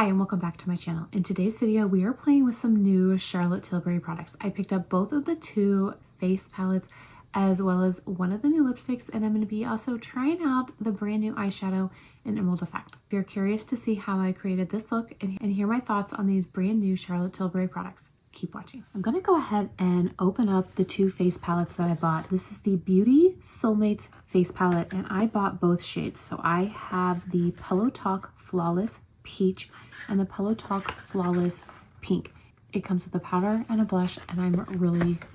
Hi and welcome back to my channel. In today's video, we are playing with some new Charlotte Tilbury products. I picked up both of the two face palettes as well as one of the new lipsticks, and I'm going to be also trying out the brand new eyeshadow in Emerald Effect. If you're curious to see how I created this look and hear my thoughts on these brand new Charlotte Tilbury products, keep watching. I'm going to go ahead and open up the two face palettes that I bought. This is the Beauty Soulmates face palette, and I bought both shades. So I have the Pillow Talk Flawless Peach and the Pillow Talk Flawless Pink. It comes with a powder and a blush, and I'm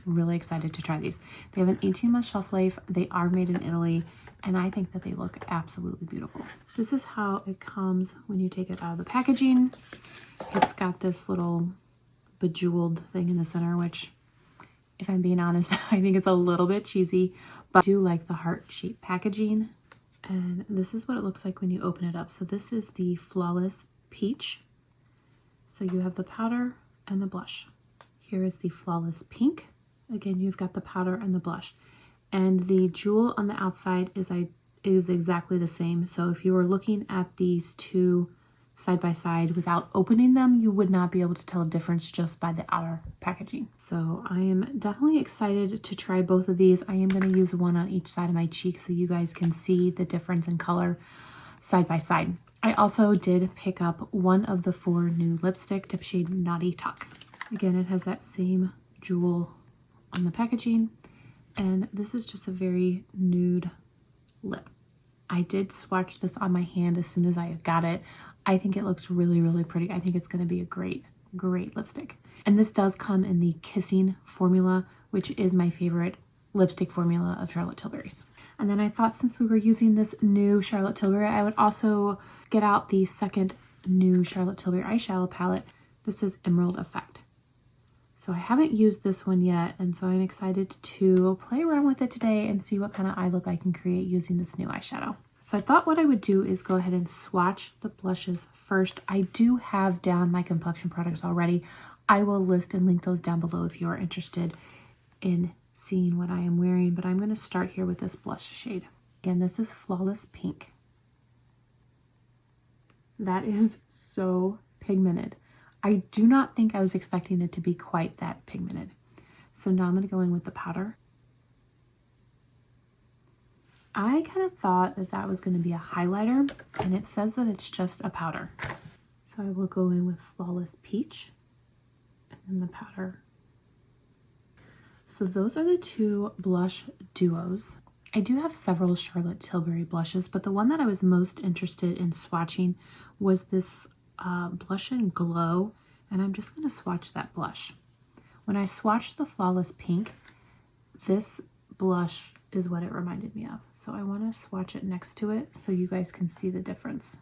really excited to try these. They have an 18-month shelf life. They are made in Italy, and I think that they look absolutely beautiful. This is how it comes when you take it out of the packaging. It's got this little bejeweled thing in the center, which, if I'm being honest, I think is a little bit cheesy, but I do like the heart-shaped packaging. And this is what it looks like when you open it up. So this is the Flawless Peach. So you have the powder and the blush. Here is the Flawless Pink. Again, you've got the powder and the blush. And the jewel on the outside is exactly the same. So if you were looking at these two side by side without opening them, you would not be able to tell a difference just by the outer packaging. So I am definitely excited to try both of these. I am going to use one on each side of my cheek so you guys can see the difference in color side by side. I also did pick up one of the 4 new lipstick tip shade Naughty Talk. Again, it has that same jewel on the packaging, and this is just a very nude lip. I did swatch this on my hand as soon as I got it. I think it looks really pretty. I think it's going to be a great lipstick. And this does come in the Kissing formula, which is my favorite lipstick formula of Charlotte Tilbury's. And then I thought, since we were using this new Charlotte Tilbury, I would also get out the second new Charlotte Tilbury eyeshadow palette. This is Emerald Effect. So I haven't used this one yet, and so I'm excited to play around with it today and see what kind of eye look I can create using this new eyeshadow. So I thought what I would do is go ahead and swatch the blushes first. I do have down my complexion products already. I will list and link those down below if you are interested in seeing what I am wearing, but I'm going to start here with this blush shade. Again, this is Flawless Pink. That is so pigmented. I do not think I was expecting it to be quite that pigmented. So now I'm going to go in with the powder. I kind of thought that that was going to be a highlighter, and it says that it's just a powder. So I will go in with Flawless Peach and then the powder. So those are the two blush duos. I do have several Charlotte Tilbury blushes, but the one that I was most interested in swatching was this Blush and Glow, and I'm just going to swatch that blush. When I swatched the Flawless Pink, this blush is what it reminded me of. So I want to swatch it next to it so you guys can see the difference.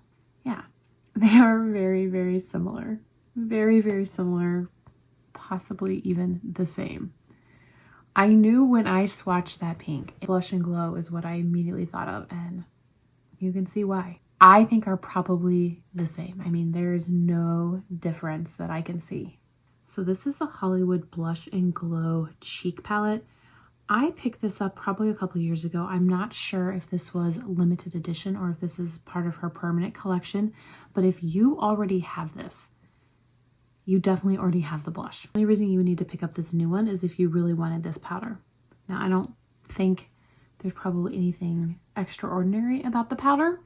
Yeah, they are very similar. Very similar, possibly even the same. I knew when I swatched that pink, Blush and Glow is what I immediately thought of, and you can see why. I think are probably the same. I mean, there's no difference that I can see. So this is the Hollywood Blush and Glow Cheek Palette. I picked this up probably a couple years ago. I'm not sure if this was limited edition or if this is part of her permanent collection, but if you already have this, you definitely already have the blush. The only reason you would need to pick up this new one is if you really wanted this powder. Now, I don't think there's probably anything extraordinary about the powder,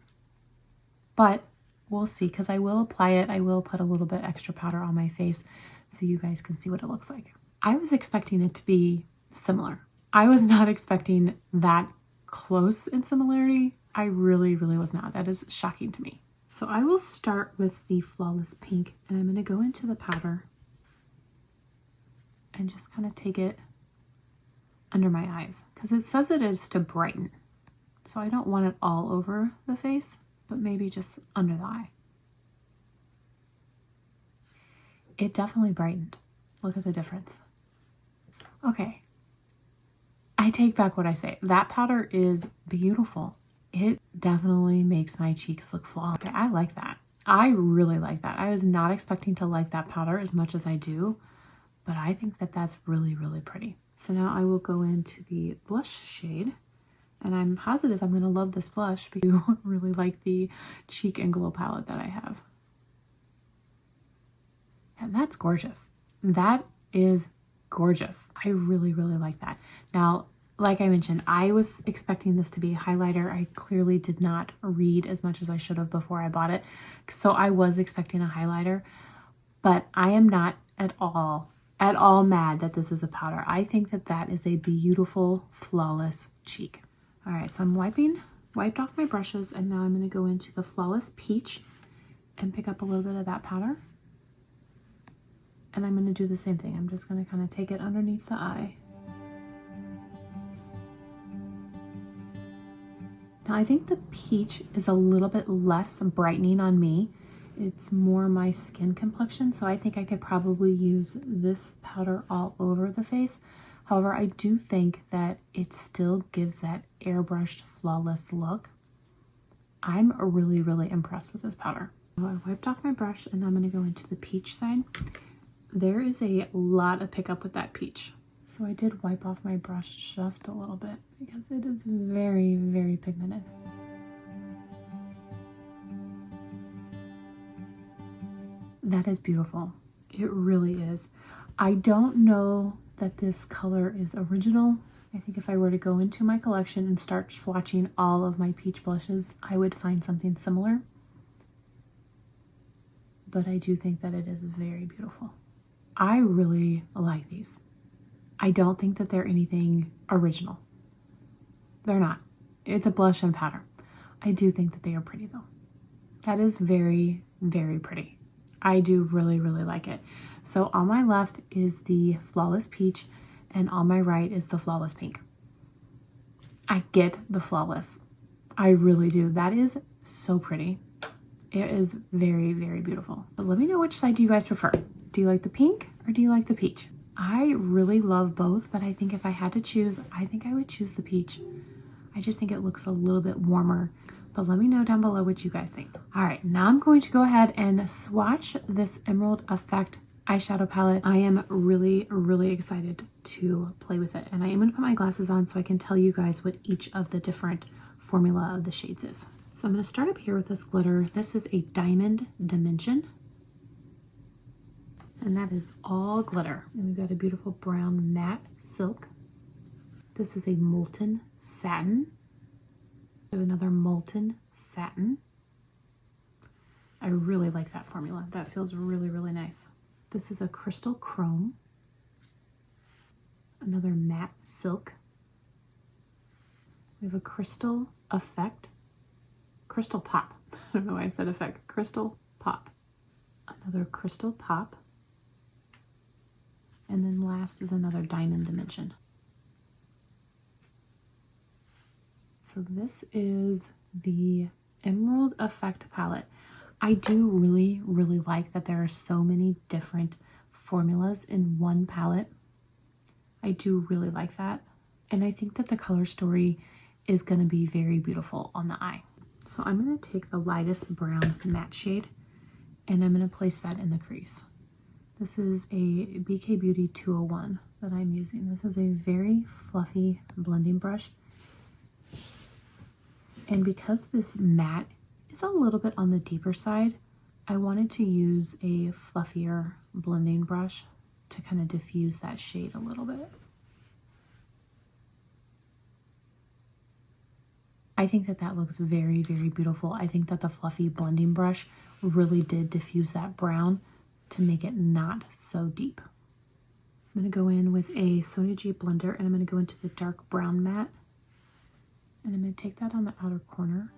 but we'll see, because I will apply it. I will put a little bit extra powder on my face so you guys can see what it looks like. I was expecting it to be similar. I was not expecting that close in similarity. I really was not. That is shocking to me. So I will start with the Flawless Pink, and I'm going to go into the powder and just kind of take it under my eyes, because it says it is to brighten. So I don't want it all over the face, but maybe just under the eye. It definitely brightened. Look at the difference. Okay. I take back what I say. That powder is beautiful. It definitely makes my cheeks look flawless. Okay, I like that. I really like that. I was not expecting to like that powder as much as I do, but I think that that's really pretty. So now I will go into the blush shade, and I'm positive I'm going to love this blush because I really like the Cheek and Glow palette that I have. That's gorgeous. That is gorgeous. I really, really like that. Now, like I mentioned, I was expecting this to be a highlighter. I clearly did not read as much as I should have before I bought it. So I was expecting a highlighter, but I am not at all mad that this is a powder. I think that that is a beautiful, flawless cheek. All right, so I'm wiped off my brushes, and now I'm going to go into the Flawless Peach and pick up a little bit of that powder. And I'm going to do the same thing. I'm just going to kind of take it underneath the eye. Now I think the peach is a little bit less brightening on me. It's more my skin complexion, so I think I could probably use this powder all over the face. However, I do think that it still gives that airbrushed, flawless look. I'm really, really impressed with this powder. I wiped off my brush, and I'm going to go into the peach side. There is a lot of pickup with that peach. So I did wipe off my brush just a little bit because it is very, very pigmented. That is beautiful. It really is. I don't know that this color is original. I think if I were to go into my collection and start swatching all of my peach blushes, I would find something similar. But I do think that it is very beautiful. I really like these. I don't think that they're anything original. They're not. It's a blush and powder. I do think that they are pretty though. That is very, very pretty. I do really, really like it. So on my left is the Flawless Peach, and on my right is the Flawless Pink. I get the flawless. I really do. That is so pretty. It is very, very beautiful. But let me know, which side do you guys prefer? Do you like the pink or do you like the peach? I really love both, but I think if I had to choose, I think I would choose the peach. I just think it looks a little bit warmer. But let me know down below what you guys think. All right, now I'm going to go ahead and swatch this Emerald Effect eyeshadow palette. I am really, really excited to play with it. And I am going to put my glasses on so I can tell you guys what each of the different formula of the shades is. So I'm going to start up here with this glitter. This is a Diamond Dimension. And that is all glitter. And we've got a beautiful brown matte silk. This is a Molten Satin. We have another Molten Satin. I really like that formula. That feels really, really nice. This is a Crystal Chrome. Another matte silk. We have a Crystal Effect. Crystal Pop. I don't know why I said effect. Crystal Pop. Another Crystal Pop. And then last is another Diamond Dimension. So this is the Emerald Effect palette. I do really, really like that there are so many different formulas in one palette. I do really like that. And I think that the color story is going to be very beautiful on the eye. So I'm going to take the lightest brown matte shade and I'm going to place that in the crease. This is a BK Beauty 201 that I'm using. This is a very fluffy blending brush. And because this matte is a little bit on the deeper side, I wanted to use a fluffier blending brush to kind of diffuse that shade a little bit. I think that that looks very, very beautiful. I think that the fluffy blending brush really did diffuse that brown to make it not so deep. I'm going to go in with a Sonia G blender and I'm going to go into the dark brown matte. And I'm going to take that on the outer corner.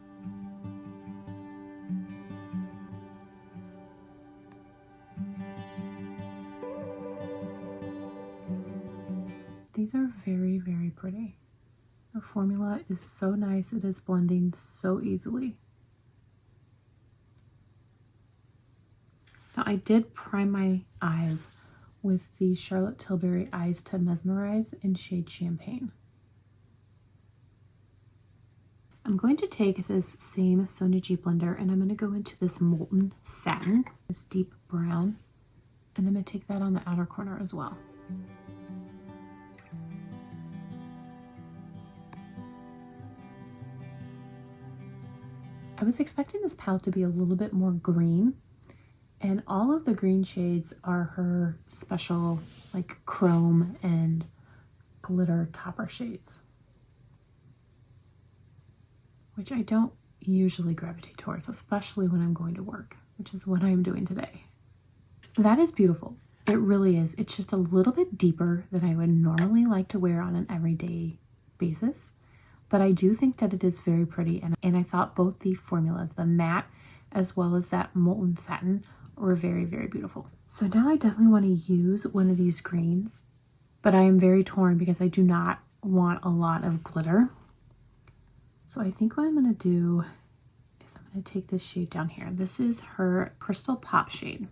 These are very, very pretty. The formula is so nice. It is blending so easily. Now I did prime my eyes with the Charlotte Tilbury Eyes to Mesmerize in shade Champagne. I'm going to take this same Sonia G blender and I'm going to go into this Molten Satin, this deep brown, and I'm going to take that on the outer corner as well. I was expecting this palette to be a little bit more green, And all of the green shades are her special like chrome and glitter topper shades, which I don't usually gravitate towards, especially when I'm going to work, which is what I'm doing today. That is beautiful. It really is. It's just a little bit deeper than I would normally like to wear on an everyday basis, but I do think that it is very pretty, and I thought both the formulas, the matte as well as that molten satin, were very, very beautiful. So now I definitely want to use one of these greens, but I am very torn because I do not want a lot of glitter. So I think what I'm going to do is I'm going to take this shade down here. This is her Crystal Pop shade.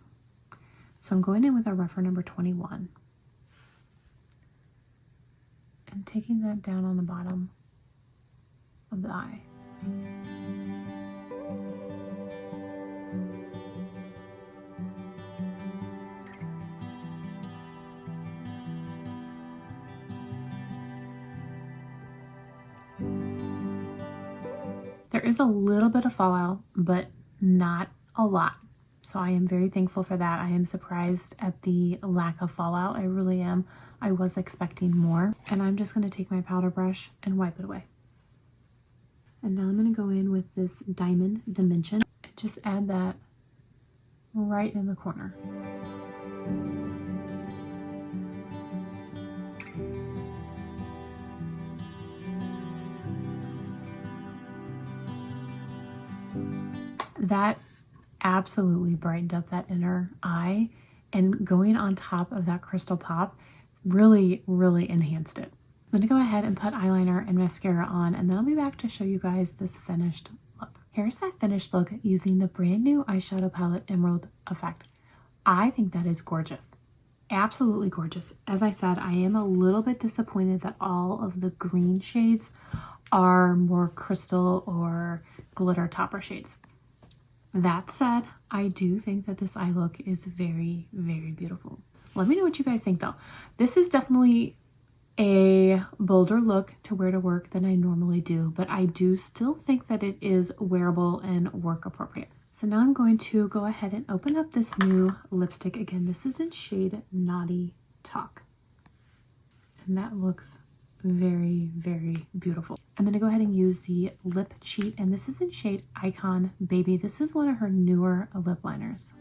So I'm going in with a rougher number 21 and taking that down on the bottom of the eye. There is a little bit of fallout, but not a lot. So I am very thankful for that. I am surprised at the lack of fallout. I really am. I was expecting more. And I'm just going to take my powder brush and wipe it away. And now I'm going to go in with this Diamond Dimension and just add that right in the corner. That absolutely brightened up that inner eye, and going on top of that Crystal Pop really, really enhanced it. I'm going to go ahead and put eyeliner and mascara on, and then I'll be back to show you guys this finished look. Here's that finished look using the brand new eyeshadow palette Emerald Effect. I think that is gorgeous. Absolutely gorgeous. As I said, I am a little bit disappointed that all of the green shades are more crystal or glitter topper shades. That said, I do think that this eye look is very, very beautiful. Let me know what you guys think though. This is definitely a bolder look to wear to work than I normally do, but I do still think that it is wearable and work appropriate. So now I'm going to go ahead and open up this new lipstick. Again, this is in shade Naughty Talk. And that looks very, very beautiful. I'm going to go ahead and use the lip cheat, and this is in shade Icon Baby. This is one of her newer lip liners.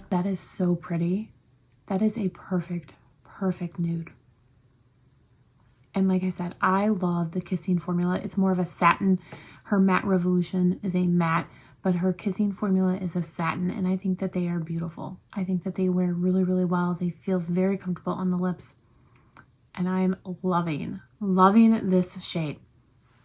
That is so pretty. That is a perfect, perfect nude. And like I said, I love the Kissing formula. It's more of a satin. Her Matte Revolution is a matte, but her Kissing formula is a satin, and I think that they are beautiful. I think that they wear really, really well. They feel very comfortable on the lips, and I'm loving this shade.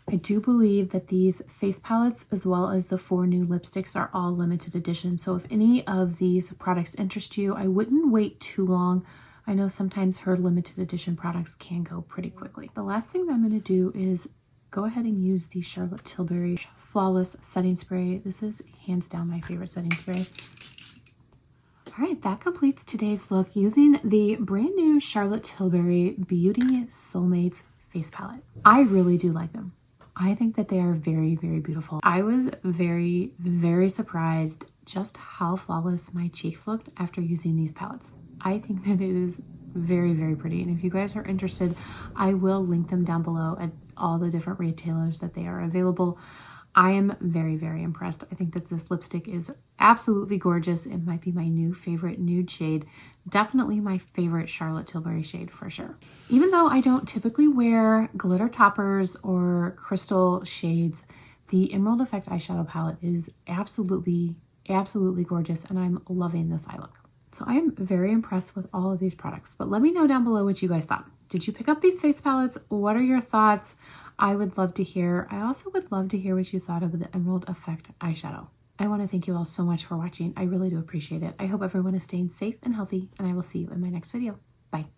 I do believe that these face palettes, as well as the 4 new lipsticks, are all limited edition. So if any of these products interest you, I wouldn't wait too long. I know sometimes her limited edition products can go pretty quickly. The last thing that I'm going to do is go ahead and use the Charlotte Tilbury Flawless Setting Spray. This is hands down my favorite setting spray. All right, that completes today's look using the brand new Charlotte Tilbury Beauty Soulmates face palette. I really do like them. I think that they are very, very beautiful. I was very, very surprised just how flawless my cheeks looked after using these palettes. I think that it is very, very pretty. And if you guys are interested, I will link them down below at all the different retailers that they are available. I am very, very impressed. I think that this lipstick is absolutely gorgeous. It might be my new favorite nude shade. Definitely my favorite Charlotte Tilbury shade for sure. Even though I don't typically wear glitter toppers or crystal shades, the Emerald Effect eyeshadow palette is absolutely, absolutely gorgeous, and I'm loving this eye look. So I am very impressed with all of these products, but let me know down below what you guys thought. Did you pick up these face palettes? What are your thoughts? I would love to hear. I also would love to hear what you thought of the Emerald Effect eyeshadow. I want to thank you all so much for watching. I really do appreciate it. I hope everyone is staying safe and healthy, and I will see you in my next video. Bye.